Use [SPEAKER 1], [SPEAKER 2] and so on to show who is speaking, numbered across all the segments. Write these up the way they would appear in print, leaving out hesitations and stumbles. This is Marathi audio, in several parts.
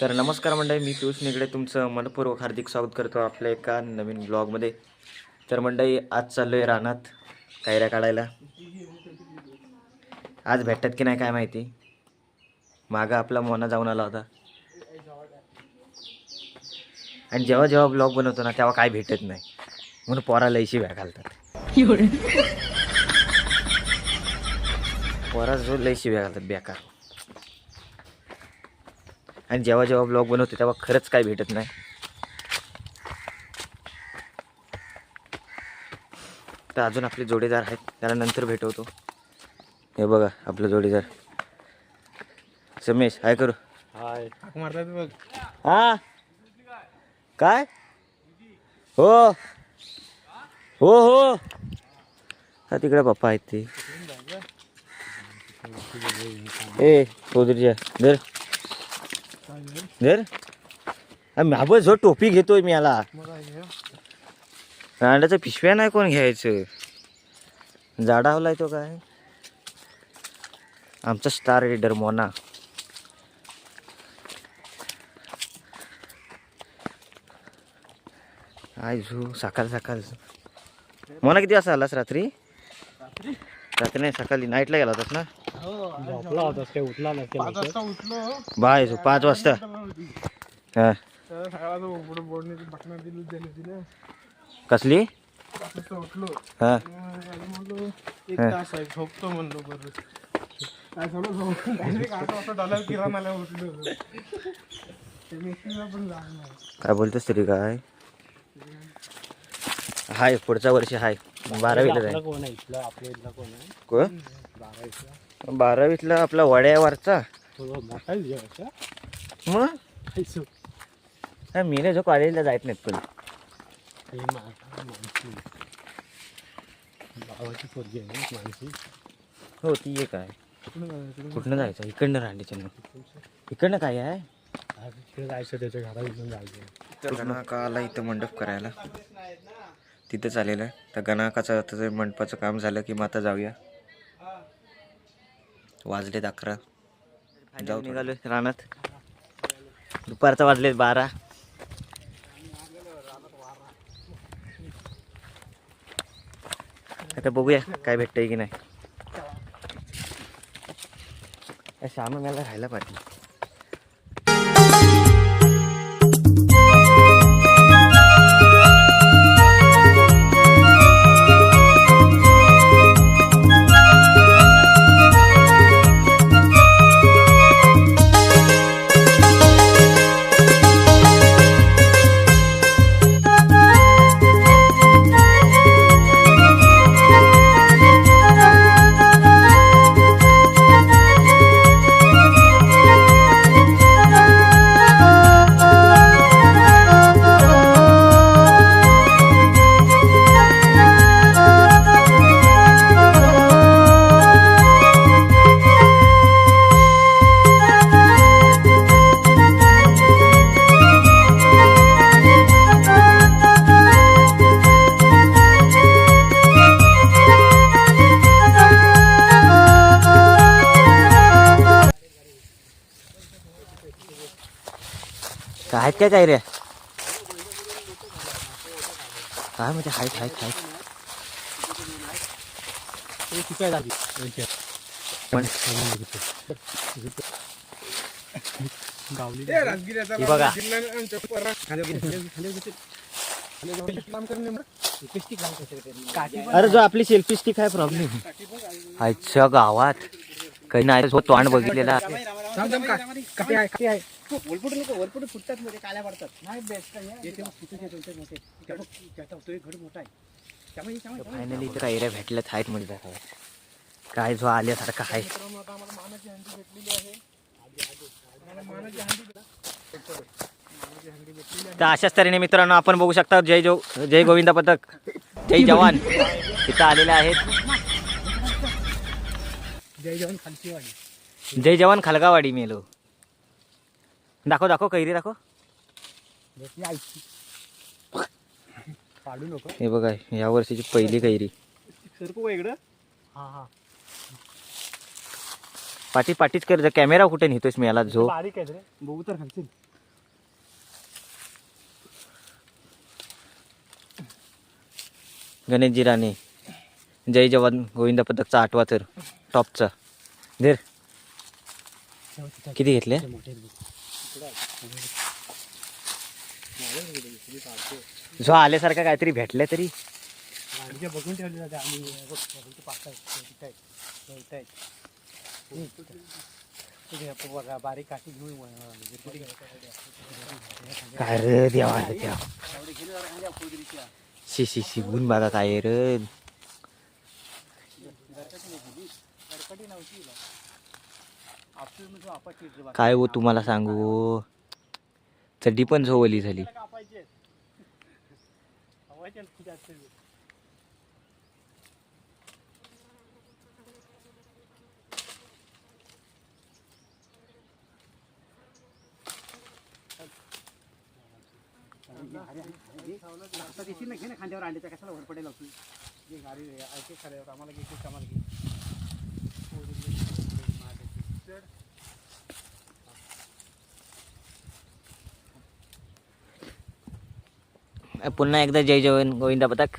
[SPEAKER 1] तर नमस्कार मंडळी, मी पियुष निगडे तुमचं मनपूर्वक हार्दिक स्वागत करतो आपल्या एका नवीन ब्लॉगमध्ये. तर मंडळी, आज चाललो आहे रानात कैऱ्या काढायला. आज भेटतात की नाही काय माहिती. मागं आपला मोना जाऊन आला होता. आणि जेव्हा जेव्हा ब्लॉग बनवतो ना तेव्हा काय भेटत नाही, म्हणून पोरा लयशी व्या घालतात. पोरा जो लयशी व्या घालतात बेकार. आणि जेव्हा जेव्हा ब्लॉग बनवतो तेव्हा खरंच काय भेटत नाही. तर अजून आपले जोडीदार आहेत, त्याला नंतर भेटवतो. हे बघा आपलं जोडीदार समेश. हाय करू.
[SPEAKER 2] हाय मारतात बघ.
[SPEAKER 1] हा काय हो हो हो हा तिकडे पप्पा आहेत ते. ए चौधरीच्या धर धर. बस जो टोपी घेतोय मी याला. रांडाचं पिशव्या नाही कोण घ्यायचं. जाडा हवलाय तो काय आमचा स्टार रीडर मोना. आय झू सकाळ सकाळ. मोना किती वाजता आलास? रात्री रात्री नाही सकाळी नाईटला गेला होतास ना.
[SPEAKER 2] झोपला होता ते उठला नाही. 5 वाजता उठलो
[SPEAKER 1] बाय 5 वाजता. हा कसली
[SPEAKER 2] उठलो.
[SPEAKER 1] हा
[SPEAKER 2] एक तास आहे झोपतो म्हणलो. बरं काय झालं डायरेक्ट 8 वाजता डॉलर किराणाला उठलो.
[SPEAKER 1] काय बोलतोस तरी काय. हाय पुढच्या वर्षी हाय 12वीला जाईल.
[SPEAKER 2] कोण आहे इथला? आपल्या इथला कोण आहे?
[SPEAKER 1] कोण?
[SPEAKER 2] 12वीतला
[SPEAKER 1] 12वीतला आपला वड्यावरचा.
[SPEAKER 2] मोठा आहे
[SPEAKER 1] मग मी नाही जो कॉलेजला जायत नाहीत पण.
[SPEAKER 2] भावाची पोरगी आहे मानसी.
[SPEAKER 1] हो ती एक आहे. कुठनं जायचं? इकडनं रांडीच्या. इकडनं काय आहे?
[SPEAKER 2] जायचं त्याच्या घरात इथून जायचं.
[SPEAKER 1] तर गणाका आला इथं मंडप करायला. तिथंच आलेलं आहे. तर गणाकाचं मंडपाचं काम झालं की मग आता जाऊया. वाजलेत 11. जाऊ निघालो रानात. दुपारचा वाजलेत 12. आता बघूया काय भेटतंय की नाही. श्याम मला राहायला पाहिजे. आहेत काय रे काय म्हणजे आहेत बघा. अरे जो आपली सेल्फी स्टिक आहे प्रॉब्लेम आजच्या गावात काही नाही. तोंड बघितलेला फायनली इथं कैऱ्या भेटल्यात आहेत म्हणजे काय जो आल्यासारखं आहे. तर अशाच तऱ्हेने मित्रांनो आपण बघू शकता जय गोविंदा पथक जय जवान इथं आलेले आहेत. जय जवान खलगावाडी मेलो. दाखव कैरी दाखव. हे बघा या वर्षीची पहिली कैरी. पाठीच कर. कॅमेरा कुठे नेतोयस मी याला? झो
[SPEAKER 2] बारीक आहे रे. बघू तर खालची
[SPEAKER 1] गणेशजी राणे, जय जवान गोविंदा पथकचा 8वा थर टॉपचा. धीर किती घेतले? जो आल्यासारखा काहीतरी भेटले तरी
[SPEAKER 2] बघून ठेवले बघा बारीक काठी घेऊन
[SPEAKER 1] काय रे देवा त्या शी गुण बघा काय रे. काय हो तुम्हाला सांगू, चड्डी पण झोवली झाली.
[SPEAKER 2] खांद्यावर अंड्याच्या कशाला वर पडेल गाडी ऐके खाल्यावर आम्हाला घे आम्हाला घे.
[SPEAKER 1] पुन्हा एकदा जय जवान गोविंदा पथक.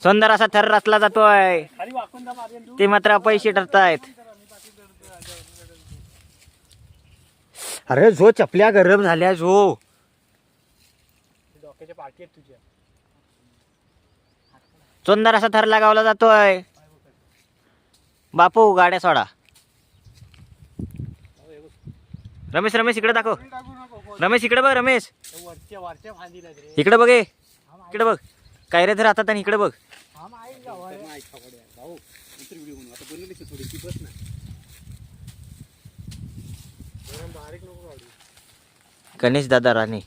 [SPEAKER 1] सुंदर असा थर रचला जातोय, ते मात्र पैसे ठरतायत. अरे जो चपल्या गरम झाल्या जो
[SPEAKER 2] डोक्याच्या पाठी आहेत तुझ्या.
[SPEAKER 1] सुंदर असा थर लगावला जातोय. बापू गाड्या सोडा. रमेश रमेश इकडे दाखव. रमेश इकडे बघ. रमेश इकडे बघ. इकडे बघ. काय रे राहतात आणि इकडे बघ. गणेश दादा राणे.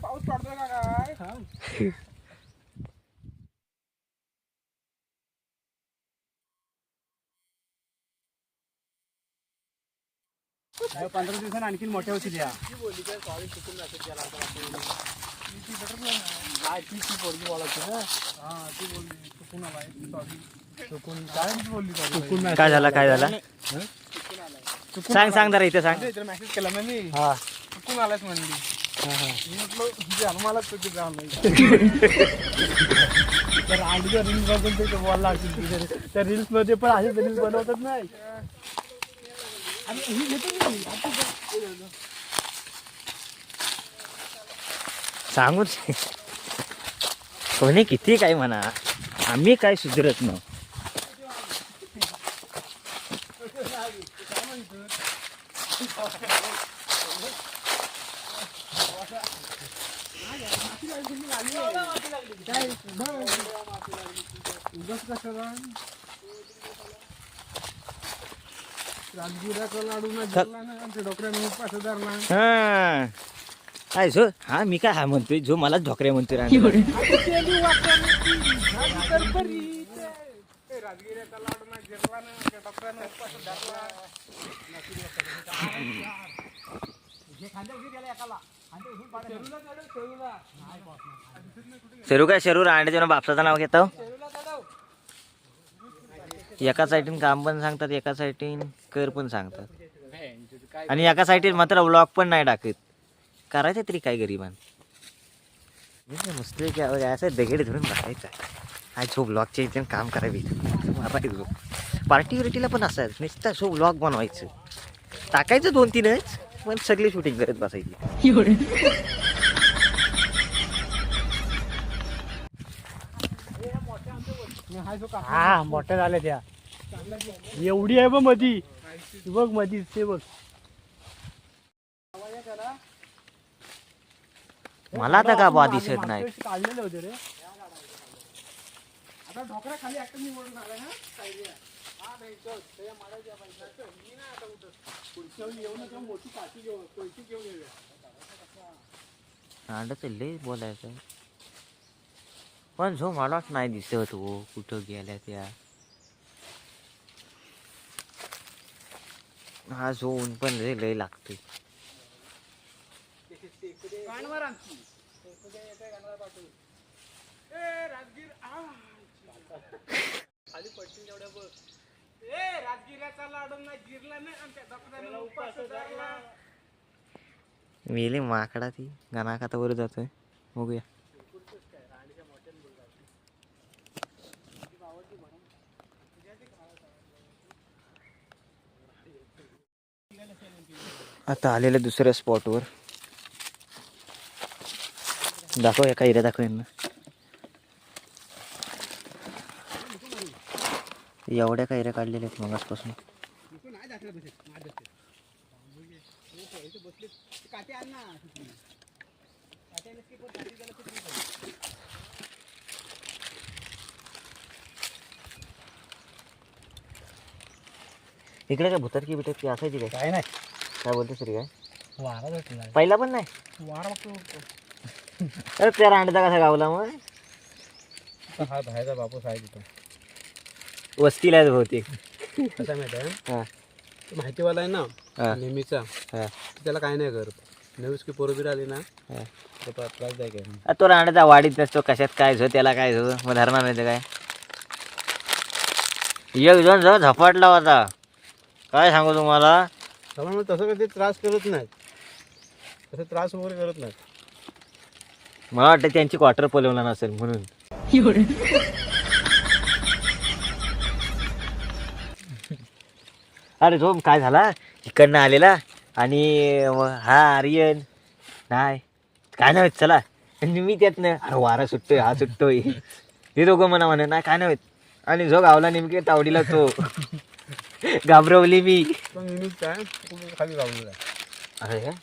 [SPEAKER 2] पाऊस पडतोय का काय? 15 दिवसांनी आणखी मोठ्या होतील या.
[SPEAKER 1] काय झाला काय झाला सांग सांग जरा इथे सांग.
[SPEAKER 2] मेसेज केला ना मी. चुकून आलाच म्हणली. मलाच तुझी रील्स बघून ते बोलला असेल. त्या रील्स मध्ये पण असे रील्स बनवतात नाही.
[SPEAKER 1] सांगूच कोणी किती काय म्हणा, आम्ही काय सुधरत नाही.
[SPEAKER 2] राजगिराचा लाडू ना जेवला ना आमच्या डोकऱ्याने उपास धरला.
[SPEAKER 1] काय जो हा मी काय हा म्हणतोय, जो मला ढोकऱ्या म्हणतोय.
[SPEAKER 2] राजगिराचा लाडू ना जेवला ना आमच्या डोकऱ्याने उपास धरला.
[SPEAKER 1] शेरू काय शेरू रांड्याच्या बापसाचं नाव घेतो. एका साईडीन काम पण सांगतात, एका साईडीन कर पण सांगतात, आणि एका साईडीन मात्र व्लॉग पण नाही टाकत. करायचं तरी काय गरिबान. मस्त असं दगड धरून बसायचं आहे. जो व्लॉगच्या इथे काम करावी. पार्टी विर्टीला पण असायचं नुसतं शो व्लॉग बनवायचं, टाकायचं 2-3च, पण सगळी शूटिंग करत बसायची.
[SPEAKER 2] हा मोठ्या झाल्या त्या. एवढी आहे बघ मधी. बघ मधी ते बघ.
[SPEAKER 1] मला आता का बा दिसत नाही.
[SPEAKER 2] काढलेले होते रे. आता ढोकऱ्या खाली ऍक्टर निवडून आलाय ना. मोठी काठी घेऊन पैसे घेऊन
[SPEAKER 1] अंडच लय बोलायचं, पण जो मलाच नाही दिसत हो कुठं गेल्या त्या. हा जो ऊन पण लय लागते.
[SPEAKER 2] खाली पडतील तेवढ्या बघ. राजगिराचा
[SPEAKER 1] मेली माकडा ती गाणा खाता वर जातोय बघूया. आता आलेल्या दुसऱ्या स्पॉटवर दाखव एका एरिया दाखव यांना. एवढ्या कैऱ्या काढलेल्या आहेत मगासपासून. इकडे काय भुतात की बिटत की असायची काय?
[SPEAKER 2] काय नाही,
[SPEAKER 1] काय बोलते तरी काय
[SPEAKER 2] वारा भेटला
[SPEAKER 1] पहिला पण नाही.
[SPEAKER 2] वारा बघतो.
[SPEAKER 1] अरे त्या रांडचा कसा गावला मग?
[SPEAKER 2] हा बाहेरचा बापूस आहे तिथं
[SPEAKER 1] वस्तीला आहेत बहुतेक.
[SPEAKER 2] कसा माहिती आहे,
[SPEAKER 1] हा
[SPEAKER 2] तो माहितीवाला आहे ना
[SPEAKER 1] हा
[SPEAKER 2] नेहमीचा,
[SPEAKER 1] हा
[SPEAKER 2] त्याला काय नाही करत. नवीस की पोरबीर आली ना
[SPEAKER 1] हा.
[SPEAKER 2] तर त्रासदायक आहे.
[SPEAKER 1] तो रांडचा वाढीत नसतो, कशात काय झो त्याला काय झो मग धरणार नाही ते काय. एक जण जो झपाटला होता काय सांगू तुम्हाला.
[SPEAKER 2] त्यामुळे तसं कधी त्रास करत नाहीत, तसं त्रास वगैरे करत नाहीत.
[SPEAKER 1] मला वाटतं त्यांची क्वार्टर पलवला नसेल म्हणून. अरे जो काय झाला इकडनं आलेला आणि हा आर्यन नाही काय नाही चला आणि मी त्यातनं अरे वारा सुटतोय हा सुटतोय हे दोघं म्हणा नाही काय नाही आणि जो गावला नेमके तावडीला तो घाबरवली मी.
[SPEAKER 2] पण नेहमीच काय खाली गावलेला आहे.
[SPEAKER 1] अरे काय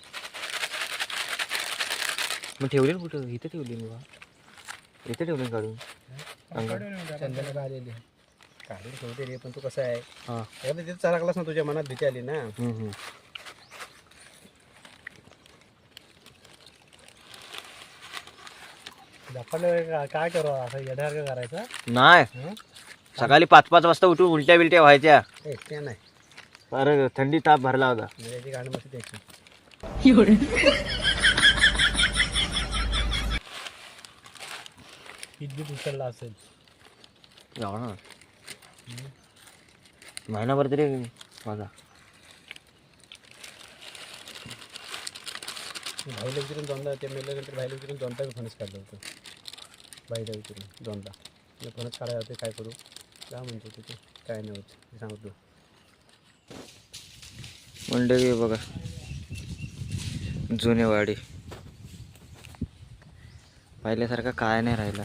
[SPEAKER 1] मग ठेवली ना कुठं? इथं ठेवली मी बा, इथं ठेवली काढून.
[SPEAKER 2] चंदनाला आलेली काढून ठेवते रे, पण तू कसं आहे
[SPEAKER 1] हां
[SPEAKER 2] एकदा तिथे चालकलास ना, तुझ्या मनात भीती आली ना. काय करू असं येण्यासारखं करायचं
[SPEAKER 1] नाही. सकाळी 5-5 वाजता उठून उलट्या बिलट्या व्हायच्या.
[SPEAKER 2] त्या नाही,
[SPEAKER 1] अरे थंडी ताप भरला होता.
[SPEAKER 2] त्याची गाणी मस्त द्यायची. किती उचलला असेल
[SPEAKER 1] जाऊ ना महिनाभर तरी माझा.
[SPEAKER 2] भाईला विचारून दोनदा ते मेल्यानंतर भाईला विचारून दोनदा मी फणस काढलं होतं. भाईला विचारून दोनदा मी फणस काढायला होते, काय करू काय म्हणतो ते काय नाही होत ते सांगतो.
[SPEAKER 1] मंडळी बघा जुनेवाडी पहिल्यासारखा काय नाही राहिला.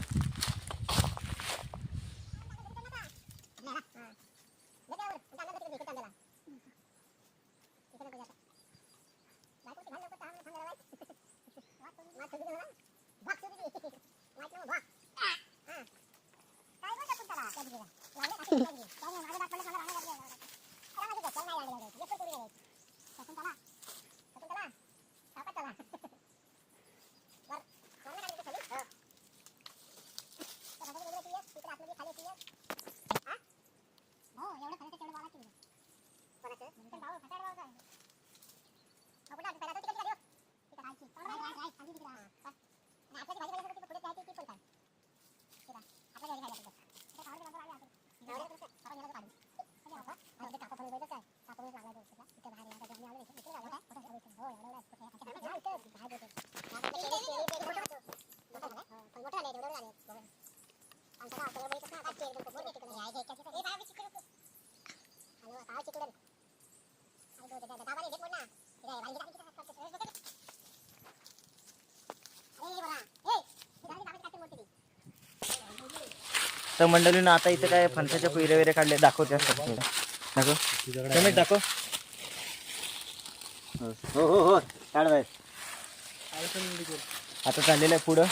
[SPEAKER 1] तर मंडळीनं आता इथे काय फणसाच्या पेरे वगैरे काढले दाखवते दाखव पेमेंट दाखव. हो हो हो काढ बाय. आता चाललेलं आहे पुढं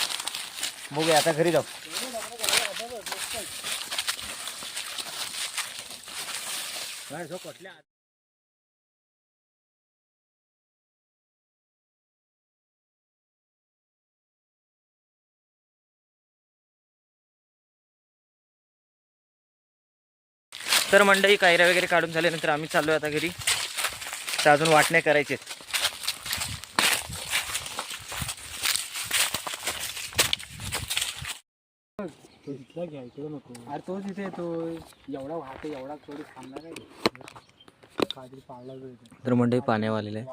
[SPEAKER 1] बघूया आता घरी जाऊ. तर मंडळी कायऱ्या वगैरे काढून झाल्यानंतर आम्ही चाललो आता घरी. तर अजून वाटण्या करायचे.
[SPEAKER 2] इथला घ्या इकडं नको. अरे तो तिथे येतो एवढा वाहतो एवढा थोडी थांबणार आहे. काहीतरी पाळला जाईल.
[SPEAKER 1] तर मंडई पाण्यावर आलेलं आहे.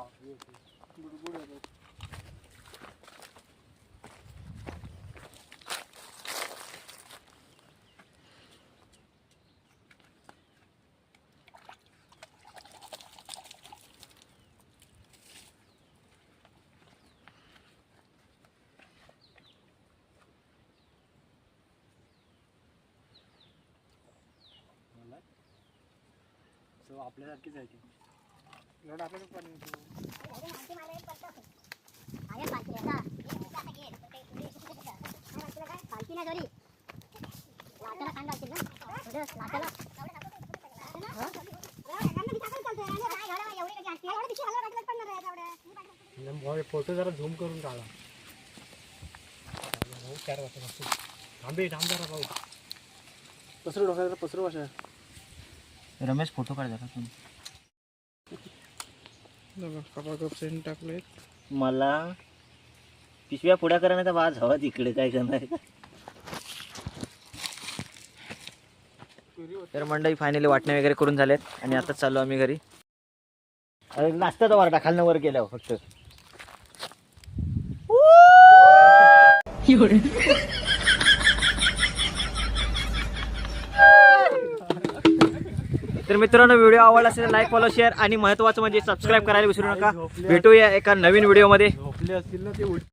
[SPEAKER 2] आपल्यासारखीच आहे ती. एवढं आपल्याला पाणी येतं. फोटो जरा झूम करून काढा. थांबे थांब जरा भाऊ. पसरू डोक्याला पसरू अशा.
[SPEAKER 1] रमेश फोटो काढ जरा तुम्ही.
[SPEAKER 2] टाकले
[SPEAKER 1] मला पिशव्या पुढ्या करण्याचा वाज हवा तिकडे काय करणार. तर मंडई फायनली वाटणे वगैरे करून झालेत आणि आता चाललो आम्ही घरी. अरे नाश्त्याचा वार खालनं वर गेल्यावर फक्त. तर मित्रांनो व्हिडिओ आवडला असेल लाईक फॉलो शेअर आणि महत्त्वाचं म्हणजे सबस्क्राईब करायला विसरू नका. भेटूया एका नवीन व्हिडिओमध्ये.
[SPEAKER 2] झोपले असतील ना ते